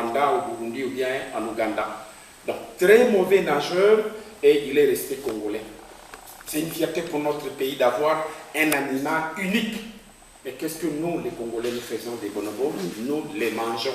Rwanda, au Burundi ou bien en Ouganda. Donc, très mauvais nageur et il est resté congolais. C'est une fierté pour notre pays d'avoir un animal unique. Mais qu'est-ce que nous, les Congolais, nous faisons des bonobos? Nous les mangeons.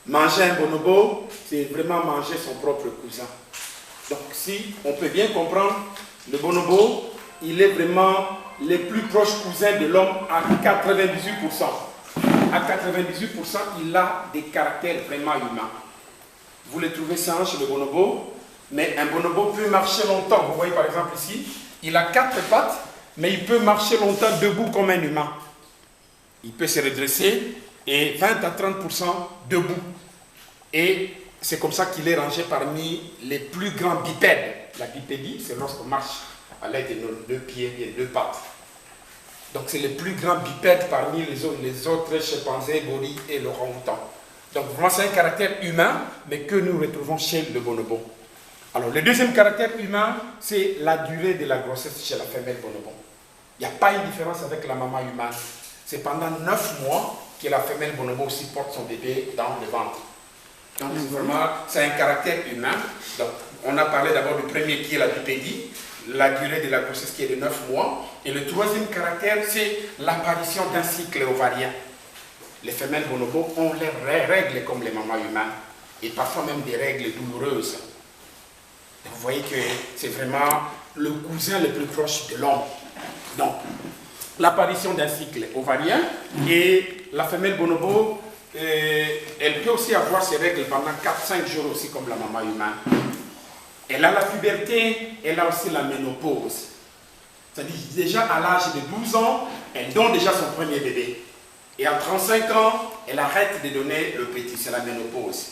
Manger un bonobo, c'est vraiment manger son propre cousin. Donc, si on peut bien comprendre, le bonobo, il est vraiment le plus proche cousin de l'homme à 98%. À 98%, il a des caractères vraiment humains. Vous les trouvez ça chez le bonobo, mais un bonobo peut marcher longtemps. Vous voyez par exemple ici, il a 4 pattes, mais il peut marcher longtemps debout comme un humain. Il peut se redresser et 20 à 30% debout. Et c'est comme ça qu'il est rangé parmi les plus grands bipèdes. La bipédie, c'est lorsqu'on marche à l'aide de nos 2 pieds et 2 pattes. Donc c'est le plus grand bipède parmi les autres chimpanzés, gorilles et le orang-outan. Donc vraiment c'est un caractère humain, mais que nous retrouvons chez le bonobo. Alors le deuxième caractère humain, c'est la durée de la grossesse chez la femelle bonobo. Il n'y a pas une différence avec la maman humaine. C'est pendant 9 mois que la femelle bonobo aussi porte son bébé dans le ventre. Donc vraiment, c'est un caractère humain. Donc on a parlé d'abord du premier qui est la bipédie, la durée de la grossesse qui est de 9 mois. Et le troisième caractère, c'est l'apparition d'un cycle ovarien. Les femelles bonobos ont leurs règles comme les mamans humaines, et parfois même des règles douloureuses. Et vous voyez que c'est vraiment le cousin le plus proche de l'homme. Donc, l'apparition d'un cycle ovarien, et la femelle bonobo, elle peut aussi avoir ses règles pendant 4-5 jours aussi comme la maman humaine. Elle a la puberté, elle a aussi la ménopause. C'est-à-dire déjà à l'âge de 12 ans, elle donne déjà son premier bébé. Et à 35 ans, elle arrête de donner le petit, c'est la ménopause.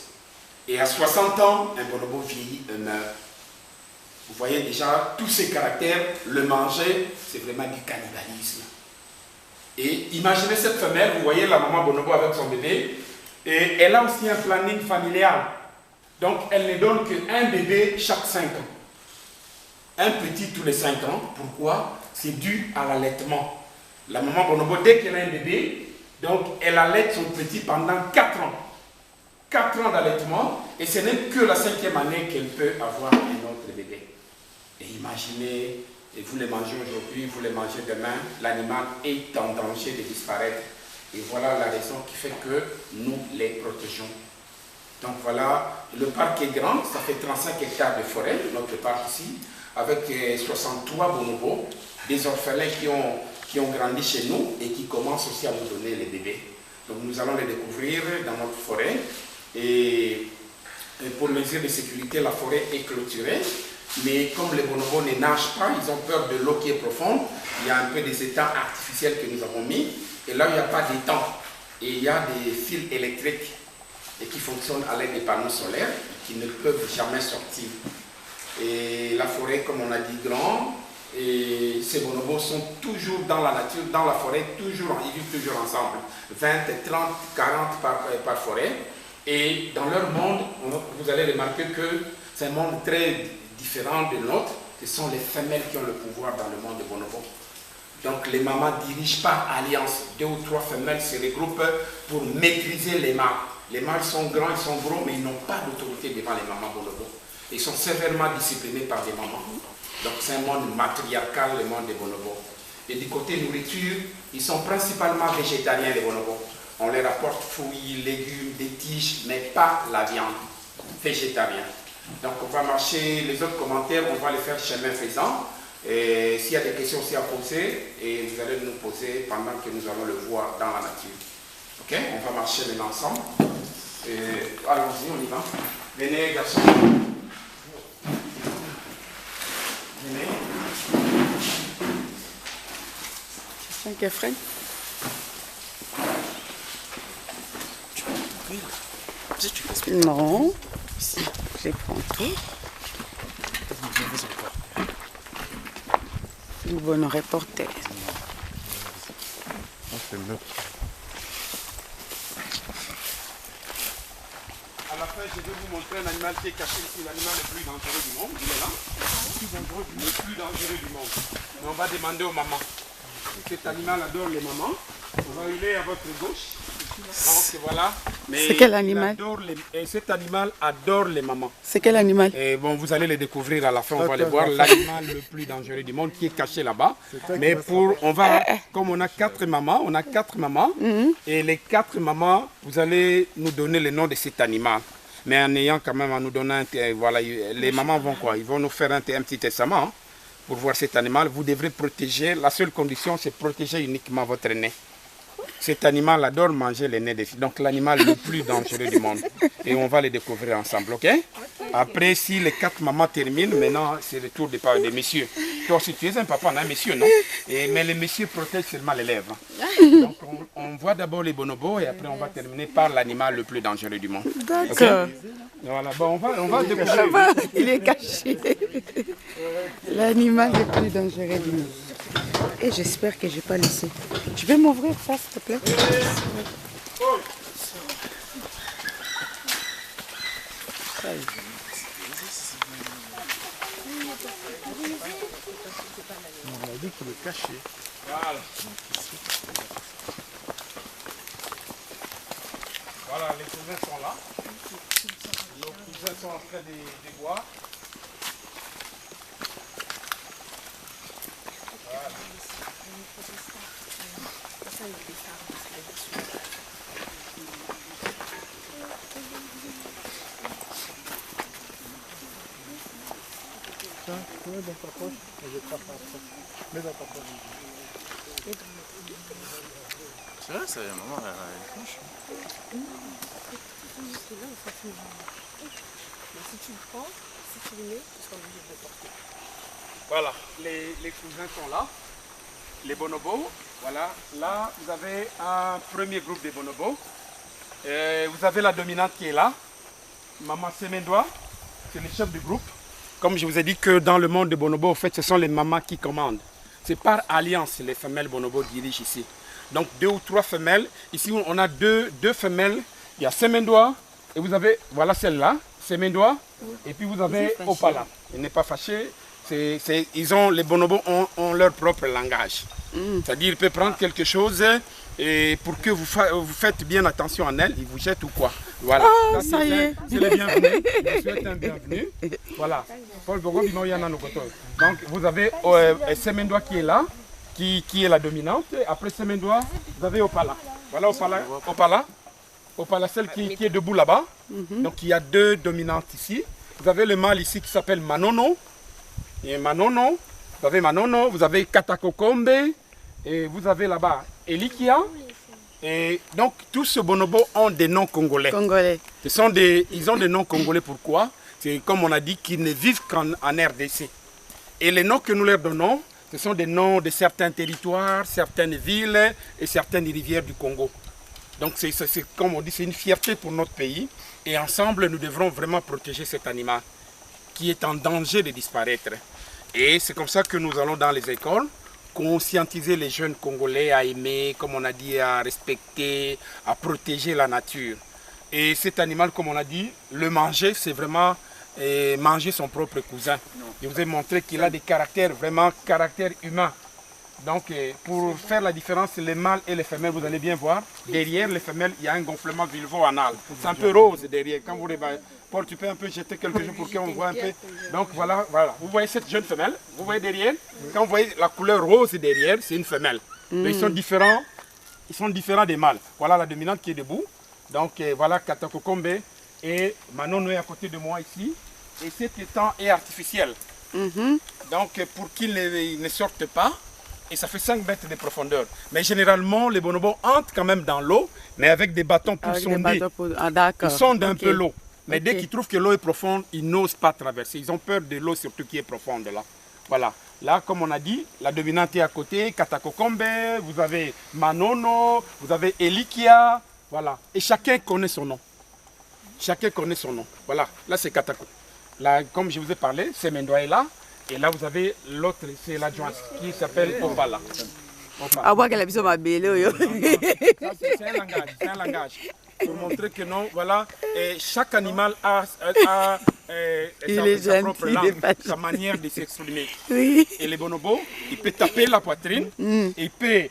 Et à 60 ans, un bonobo vieillit et meurt. Vous voyez déjà tous ces caractères, le manger, c'est vraiment du cannibalisme. Et imaginez cette femelle, vous voyez la maman bonobo avec son bébé, et elle a aussi un planning familial. Donc elle ne donne qu'un bébé chaque 5 ans. Un petit tous les 5 ans. Pourquoi? C'est dû à l'allaitement. La maman bonobo, dès qu'elle a un bébé, donc elle allaite son petit pendant 4 ans. 4 ans d'allaitement, et ce n'est que la 5e année qu'elle peut avoir un autre bébé. Et imaginez, et vous les mangez aujourd'hui, vous les mangez demain, l'animal est en danger de disparaître. Et voilà la raison qui fait que nous les protégeons. Donc voilà, le parc est grand, ça fait 35 hectares de forêt, notre parc ici, avec 63 bonobos, des orphelins qui ont grandi chez nous et qui commencent aussi à nous donner les bébés. Donc nous allons les découvrir dans notre forêt. Et pour mesures de sécurité, la forêt est clôturée. Mais comme les bonobos ne nagent pas, ils ont peur de l'eau qui est profonde. Il y a un peu des étangs artificiels que nous avons mis. Et là, il n'y a pas d'étang. Et il y a des fils électriques et qui fonctionnent à l'aide des panneaux solaires qui ne peuvent jamais sortir. Et la forêt, comme on a dit, grand. Et ces bonobos sont toujours dans la nature, dans la forêt, ils vivent toujours ensemble. 20, 30, 40 par forêt. Et dans leur monde, vous allez remarquer que c'est un monde très différent de nôtre. Ce sont les femelles qui ont le pouvoir dans le monde des bonobos. Donc les mamans dirigent par alliance. 2 ou 3 femelles se regroupent pour maîtriser les mâles. Les mâles sont grands, ils sont gros, mais ils n'ont pas d'autorité devant les mamans bonobos. Ils sont sévèrement disciplinés par des mamans. Donc c'est un monde matriarcal, le monde des bonobos. Et du côté nourriture, ils sont principalement végétariens, les bonobos. On leur apporte fruits, légumes, des tiges, mais pas la viande, végétarien. Donc on va marcher, les autres commentaires, on va les faire chemin faisant. Et s'il y a des questions aussi à poser, et vous allez nous poser pendant que nous allons le voir dans la nature. Ok? On va marcher maintenant ensemble. Allons-y, on y va. Venez, garçons. Venez. Geoffrey. Non. Je prends tout. Une bonne reporter. À la fin, je vais vous montrer un animal qui est caché ici, l'animal le plus dangereux du monde. Il est là. Le plus dangereux du monde. Mais on va demander aux mamans. Cet animal adore les mamans. On va aller à votre gauche. Donc voilà. C'est quel animal? Cet animal adore les mamans. C'est quel animal? Et bon, vous allez les découvrir à la fin, on va les voir. L'animal le plus dangereux du monde qui est caché là-bas. Mais comme on a 4 mamans, et les 4 mamans, vous allez nous donner le nom de cet animal. Mais en ayant quand même, en nous donnant, voilà, les mamans vont quoi? Ils vont nous faire un petit testament hein, pour voir cet animal. Vous devrez protéger, la seule condition c'est protéger uniquement votre nez. Cet animal adore manger les nez des filles. Donc l'animal le plus dangereux du monde. Et on va les découvrir ensemble, ok? Après, si les 4 mamans terminent, maintenant c'est le tour des messieurs. Toi aussi tu es un papa, on a un monsieur, non? Mais les messieurs protègent seulement les lèvres. Donc on voit d'abord les bonobos et après on va terminer par l'animal le plus dangereux du monde. D'accord. Okay? Voilà, bon, on va découvrir. Il est caché. L'animal le plus dangereux du monde. Et j'espère que je n'ai pas laissé. Tu peux m'ouvrir ça, s'il te plaît? On a dit qu'il est caché. Voilà. Voilà, les cousins sont là. Nos cousins sont en train de boire. C'est vrai, ça y est, maman, elle est franche. Si tu le prends, si tu le mets, tu seras obligé de le porter. Voilà, les cousins sont là. Les bonobos, voilà. Là, vous avez un premier groupe de bonobos. Vous avez la dominante qui est là. Maman Semendoa, c'est le chef du groupe. Comme je vous ai dit que dans le monde des bonobos, en fait, ce sont les mamans qui commandent. C'est par alliance les femelles bonobos dirigent ici. Donc 2 ou 3 femelles. Ici, on a deux femelles. Il y a Semendoa et vous avez, voilà celle-là, Semendoa. Et puis vous avez Opala. Il n'est pas fâché. Les bonobos ont leur propre langage. C'est-à-dire qu'il peut prendre quelque chose et pour que vous faites bien attention à elle, il vous jette ou quoi. Voilà. Oh, ça y est. C'est le bienvenu. Je vous souhaite un bienvenu. Voilà. Donc vous avez Semendoa qui est là, qui est la dominante. Après Semendoa, vous avez Opala. Voilà Opala, celle qui est debout là-bas. Donc il y a 2 dominantes ici. Vous avez le mâle ici qui s'appelle Manono. Et Manono, vous avez Katakokombe, et vous avez là-bas Elikia. Et donc tous ces bonobos ont des noms congolais. Ils ont des noms congolais, pourquoi? C'est comme on a dit qu'ils ne vivent qu'en RDC. Et les noms que nous leur donnons, ce sont des noms de certains territoires, certaines villes et certaines rivières du Congo. Donc c'est comme on dit, c'est une fierté pour notre pays. Et ensemble, nous devrons vraiment protéger cet animal qui est en danger de disparaître. Et c'est comme ça que nous allons dans les écoles conscientiser les jeunes Congolais à aimer, comme on a dit, à respecter, à protéger la nature. Et cet animal, comme on a dit, le manger, c'est vraiment manger son propre cousin. Je vous ai montré qu'il a des caractères, vraiment caractères humains. Donc pour faire la différence, les mâles et les femelles, vous allez bien voir, derrière les femelles, il y a un gonflement vulvo-anal. C'est un peu rose derrière. Quand vous Paul, tu peux un peu jeter quelque chose pour qu'on voit un peu. Donc voilà. Vous voyez cette jeune femelle, vous voyez derrière, quand vous voyez la couleur rose derrière, c'est une femelle. Mais ils sont différents des mâles. Voilà la dominante qui est debout. Donc voilà Katakokombe et Manono est à côté de moi ici. Et cet étang est artificiel. Donc pour qu'ils ne sortent pas, et ça fait 5 mètres de profondeur. Mais généralement, les bonobos entrent quand même dans l'eau, mais avec des bâtons pour sonder. Ils sondent un peu l'eau. Mais dès qu'ils trouvent que l'eau est profonde, ils n'osent pas traverser. Ils ont peur de l'eau surtout qui est profonde là. Voilà. Là, comme on a dit, la dominante est à côté, Katakokombe, vous avez Manono, vous avez Elikia. Voilà. Et chacun connaît son nom. Voilà. Là, c'est Katako. Là, comme je vous ai parlé, Semendoa est là. Et là, vous avez l'autre, c'est l'adjointe qui s'appelle Opala. Ah, ouais, qu'elle a besoin de ma belle. C'est un langage. Pour montrer que non, voilà, et chaque animal a sa propre langue, sa manière de s'exprimer. Oui. Et les bonobos, il peut taper la poitrine, il peut,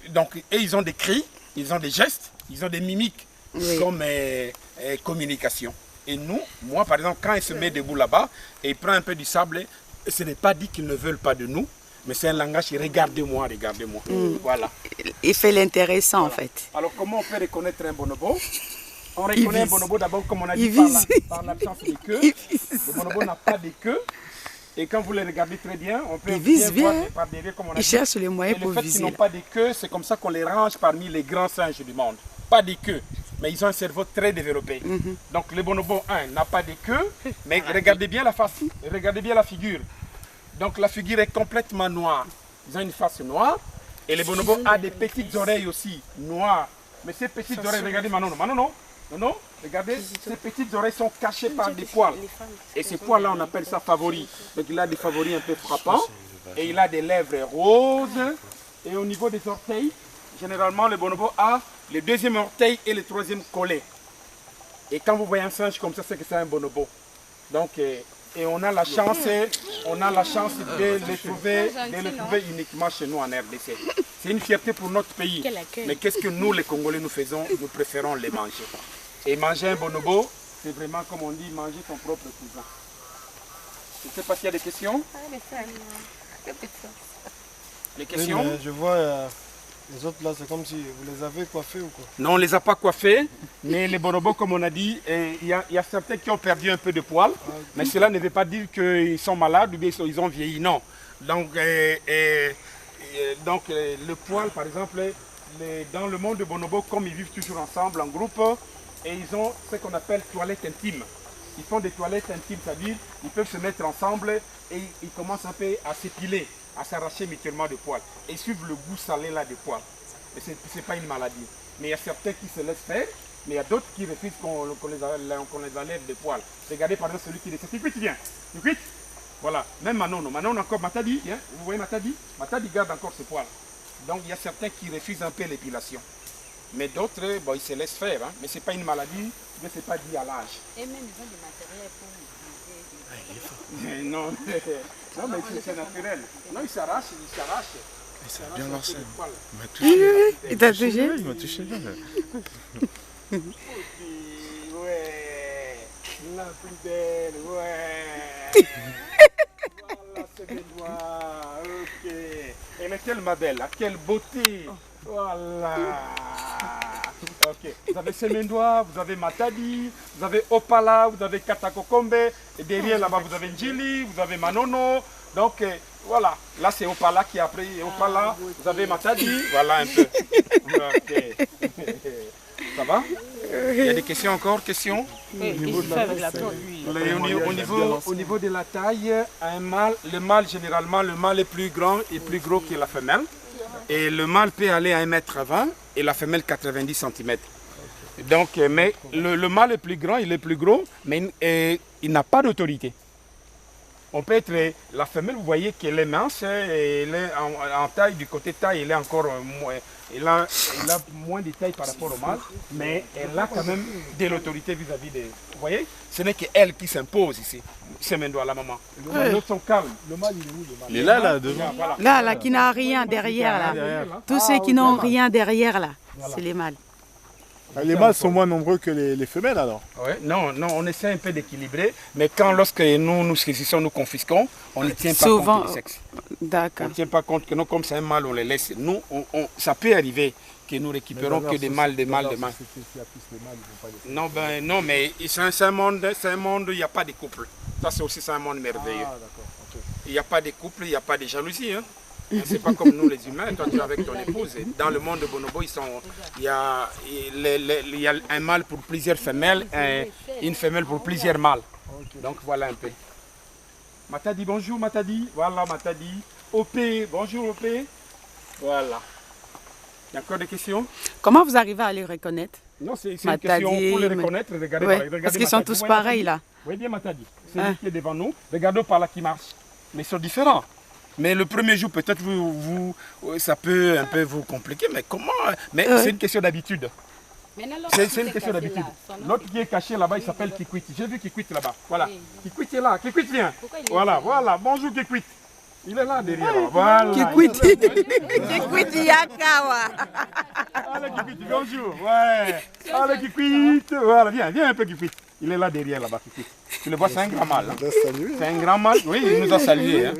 donc, et ils ont des cris, ils ont des gestes, ils ont des mimiques comme communication. Et nous, moi par exemple, quand il se met debout là-bas et il prend un peu du sable, ce n'est pas dit qu'ils ne veulent pas de nous, mais c'est un langage, regardez-moi, regardez-moi. Voilà. Il fait l'intéressant en fait. Alors comment on peut reconnaître un bonobo? On reconnaît un bonobo d'abord, comme on a dit, par l'absence de queue. Le bonobo n'a pas de queue. Et quand vous les regardez très bien, on peut bien voir par derrière, comme on a dit. Ils cherchent les moyens pour viser. Le fait qu'ils n'ont pas de queue, c'est comme ça qu'on les range parmi les grands singes du monde. Pas de queue, mais ils ont un cerveau très développé. Donc le bonobo, n'a pas de queue, mais regardez bien la face, regardez bien la figure. Donc la figure est complètement noire. Ils ont une face noire. Et le bonobo a des petites oreilles aussi, noires. Mais ces petites oreilles, regardez Manono, non, regardez, ces petites oreilles sont cachées par des poils. Et ces poils-là, on appelle ça favoris. Donc il a des favoris un peu frappants. Et il a des lèvres roses. Et au niveau des orteils, généralement, le bonobo a le deuxième orteil et le troisième collé. Et quand vous voyez un singe comme ça, c'est que c'est un bonobo. Donc, et on a la chance de les trouver uniquement chez nous en RDC. C'est une fierté pour notre pays. Mais qu'est-ce que nous, les Congolais, nous faisons? Nous préférons les manger. Et manger un bonobo, c'est vraiment, comme on dit, manger ton propre cousin. Je ne sais pas s'il y a des questions. Les questions? Oui, je vois les autres là, c'est comme si vous les avez coiffés ou quoi? Non, on ne les a pas coiffés, mais les bonobos, comme on a dit, il y a certains qui ont perdu un peu de poils, mais cela ne veut pas dire qu'ils sont malades ou bien ils ont vieilli, non. Donc, le poil, par exemple, dans le monde de bonobo, comme ils vivent toujours ensemble, en groupe, et ils ont ce qu'on appelle toilettes intimes. Ils font des toilettes intimes, c'est-à-dire ils peuvent se mettre ensemble et ils commencent un peu à s'épiler, à s'arracher mutuellement de poils et suivre le goût salé là des poils. Et ce n'est pas une maladie. Mais il y a certains qui se laissent faire, mais il y a d'autres qui refusent qu'on les enlève des poils. Regardez par exemple celui qui dit « Kikwit, viens, Kikwit !» Voilà, même Manon encore, Matadi, hein? Vous voyez Matadi? Matadi garde encore ses poils. Donc il y a certains qui refusent un peu l'épilation. Mais d'autres, bon, ils se laissent faire, hein? Mais ce n'est pas une maladie, mais ce n'est pas dû à l'âge. Et même ils ont des matériels pour non, mais c'est naturel. Non, il s'arrache. Ça a bien lancé. Il t'a touché? Il m'a touché bien. Ouais, la plus belle, ouais. Voilà, c'est bien noir, ok. Elle est tellement belle, quelle beauté. Voilà. Ok. Vous avez Semendoa, vous avez Matadi, vous avez Opala, vous avez Katakokombe, et derrière là-bas vous avez Njili, vous avez Manono. Donc voilà, là c'est Opala qui a pris Opala, vous avez Matadi, voilà un peu. Ok. Ça va? Il y a des questions encore? Questions? Au niveau de la taille, le mâle généralement, le mâle est plus grand et plus gros que la femelle. Et le mâle peut aller à 1,20 m et la femelle 90 cm. Donc, mais le mâle est plus grand, il est plus gros, mais il n'a pas d'autorité. On peut être, la femelle, vous voyez qu'elle est mince, elle est en taille, du côté taille, elle est encore elle a moins de taille par rapport au mâle, mais elle a quand même de l'autorité vis-à-vis des... Vous voyez, ce n'est qu'elle qui s'impose ici. C'est maintenant la maman. Les autres sont calmes. Le mâle, il est où le mâle? Il est là, devant. Voilà. Là, qui n'a rien derrière, là. Tous ceux qui n'ont rien derrière, là, c'est les mâles. Les mâles sont moins nombreux que les femelles alors? Ouais, non, on essaie un peu d'équilibrer, mais lorsque nous saisissons, nous confisquons, on ne tient pas compte du sexe. D'accord. On ne tient pas compte que nous, comme c'est un mâle, on les laisse. Nous, ça peut arriver que nous récupérons que des mâles. Non, mais c'est un monde, il n'y a pas de couple. Ça, c'est aussi un monde merveilleux. Il n'y a pas de couple, il n'y a pas de jalousie. Hein. C'est pas comme nous les humains, toi tu es avec ton épouse. Dans le monde de bonobo, il y a un mâle pour plusieurs femelles et une femelle pour plusieurs mâles. Donc voilà un peu. Matadi, bonjour Matadi. Voilà Matadi. OP, bonjour OP. Voilà. Il y a encore des questions? Comment vous arrivez à les reconnaître? Non, c'est une question pour les reconnaître. Regardez, ouais, regardez parce qu'ils sont tous pareils là. Vous voyez Matadi, c'est lui qui est devant nous. Regardez par là qui marche. Mais ils sont différents. Mais le premier jour, peut-être, ça peut un peu vous compliquer, mais comment? Mais c'est une question d'habitude. C'est une question d'habitude. L'autre qui est caché là-bas, il s'appelle Kikwit. J'ai vu Kikwit là-bas. Voilà. Kikwit est là. Kikwit, viens. Voilà. Bonjour Kikwit. Il est là derrière. Voilà. Kikwiti. Kikwiti Yakawa. Allez, Kikwiti, bonjour. Ouais. Allez, Kikwiti. Voilà, viens un peu, Kikwiti. Il est là derrière, là-bas, Kikwiti. Tu le vois, c'est un grand mâle. Hein. C'est un grand mâle. Oui, il nous a salué. Hein.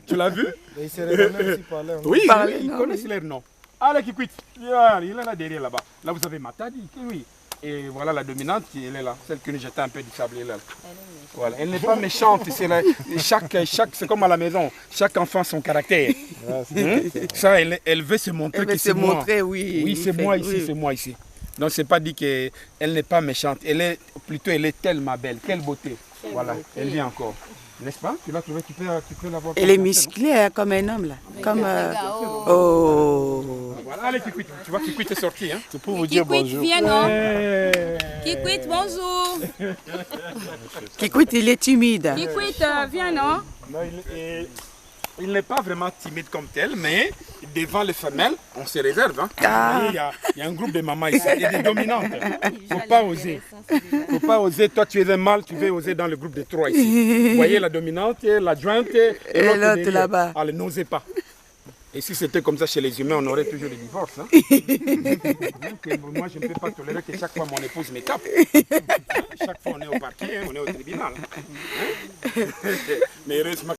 Tu l'as vu? Il s'est reconnu aussi par l'air. Oui, il connaît leur nom. Allez, Kikwiti. Il est là derrière, là-bas. Là, vous avez Matadi. Oui. Et voilà la dominante, elle est là. Celle qui nous jetait un peu du sablé là. Voilà. Elle n'est pas méchante. C'est comme à la maison. Chaque enfant a son caractère. Ça, elle veut se montrer que c'est moi. Oui. Oui, c'est moi ici, c'est moi ici. Donc, c'est pas dit qu'elle n'est pas méchante. Elle est tellement belle. Quelle beauté. Voilà, elle vient encore. N'est-ce pas? Tu l'as trouvé, tu peux l'avoir. Elle est musclée hein, comme un homme là. Comme. Oh. Voilà, allez, Kikwit, tu vois, Kikwit est sorti. Hein? C'est pour vous dire bonjour. Viens, non? Kikwit, bonjour. Kikwit, il est timide. Kikwit, viens, non? Non, il n'est pas vraiment timide comme tel, mais devant les femelles, on se réserve. Hein? Il y a un groupe de mamans ici, et des dominantes. Il ne faut pas oser. Faut pas oser. Toi, tu es un mâle, tu veux oser dans le groupe de 3 ici. Vous voyez la dominante, l'adjointe et l'autre là-bas. Allez, n'osez pas. Et si c'était comme ça chez les humains, on aurait toujours des divorces. Hein? Moi, je ne peux pas tolérer que chaque fois mon épouse me tape. Chaque fois, on est au parquet, on est au tribunal. Hein? Mais heureusement